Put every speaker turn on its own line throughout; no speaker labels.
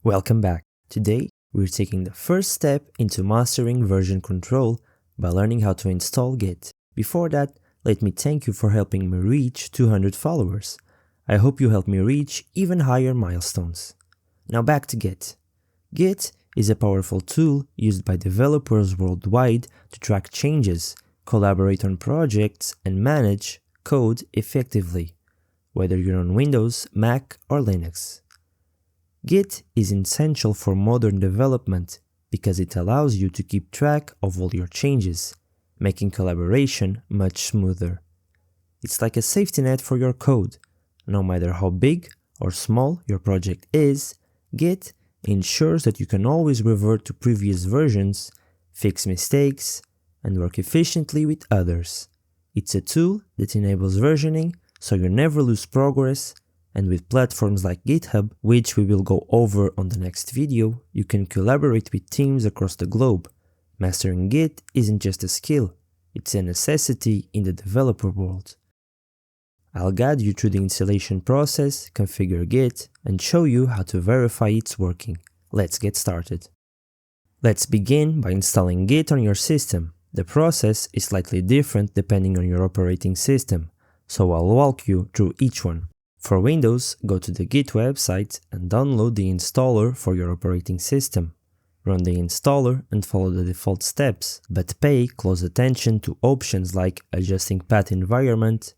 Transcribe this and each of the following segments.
Welcome back. Today, we're taking the first step into mastering version control by learning how to install Git. Before that, let me thank you for helping me reach 200 followers. I hope you help me reach even higher milestones. Now back to Git. Git is a powerful tool used by developers worldwide to track changes, collaborate on projects, and manage code effectively, whether you're on Windows, Mac, or Linux. Git is essential for modern development because it allows you to keep track of all your changes, making collaboration much smoother. It's like a safety net for your code. No matter how big or small your project is, Git ensures that you can always revert to previous versions, fix mistakes, and work efficiently with others. It's a tool that enables versioning so you never lose progress, and with platforms like GitHub, which we will go over on the next video, you can collaborate with teams across the globe. Mastering Git isn't just a skill, it's a necessity in the developer world. I'll guide you through the installation process, configure Git, and show you how to verify it's working. Let's get started. Let's begin by installing Git on your system. The process is slightly different depending on your operating system, so I'll walk you through each one. For Windows, go to the Git website and download the installer for your operating system. Run the installer and follow the default steps, but pay close attention to options like adjusting path environment,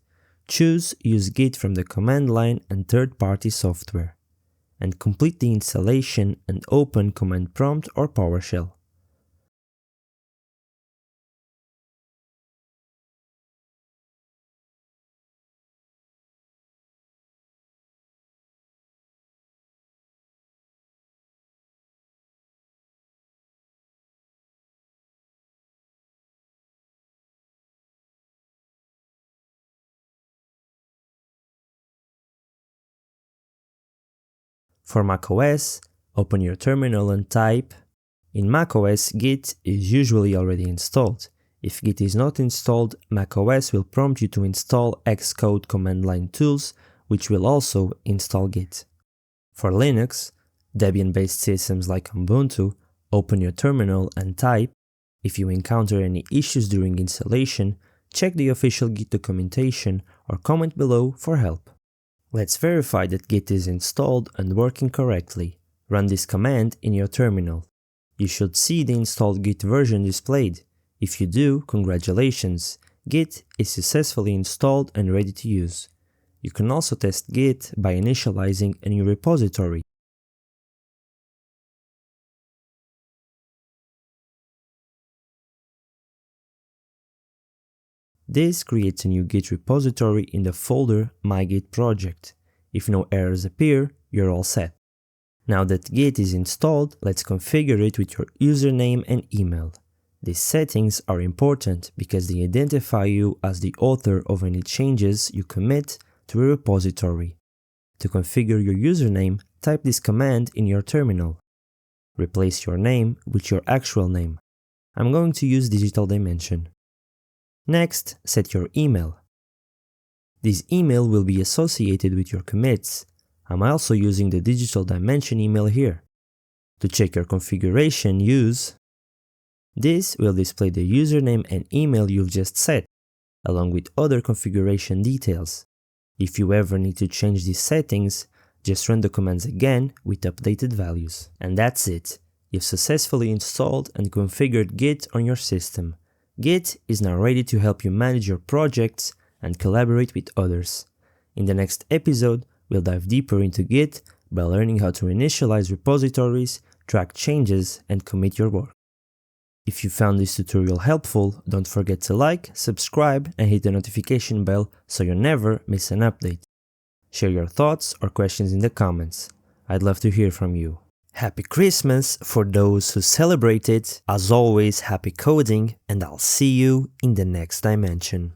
choose Use Git from the command line and third-party software, and complete the installation and open Command Prompt or PowerShell. For macOS, open your terminal and type. In macOS, Git is usually already installed. If Git is not installed, macOS will prompt you to install Xcode command line tools, which will also install Git. For Linux, Debian-based systems like Ubuntu, open your terminal and type. If you encounter any issues during installation, check the official Git documentation or comment below for help. Let's verify that Git is installed and working correctly. Run this command in your terminal. You should see the installed Git version displayed. If you do, congratulations! Git is successfully installed and ready to use. You can also test Git by initializing a new repository. This creates a new Git repository in the folder My Git project. If no errors appear, you're all set. Now that Git is installed, let's configure it with your username and email. These settings are important because they identify you as the author of any changes you commit to a repository. To configure your username, type this command in your terminal. Replace your name with your actual name. I'm going to use Digital Dimension. Next, set your email. This email will be associated with your commits. I'm also using the Digital Dimension email here. To check your configuration, use. This will display the username and email you've just set, along with other configuration details. If you ever need to change these settings, just run the commands again with updated values. And that's it. You've successfully installed and configured Git on your system. Git is now ready to help you manage your projects and collaborate with others. In the next episode, we'll dive deeper into Git by learning how to initialize repositories, track changes, and commit your work. If you found this tutorial helpful, don't forget to like, subscribe, and hit the notification bell so you never miss an update. Share your thoughts or questions in the comments. I'd love to hear from you. Happy Christmas for those who celebrate it. As always, happy coding, and I'll see you in the next dimension.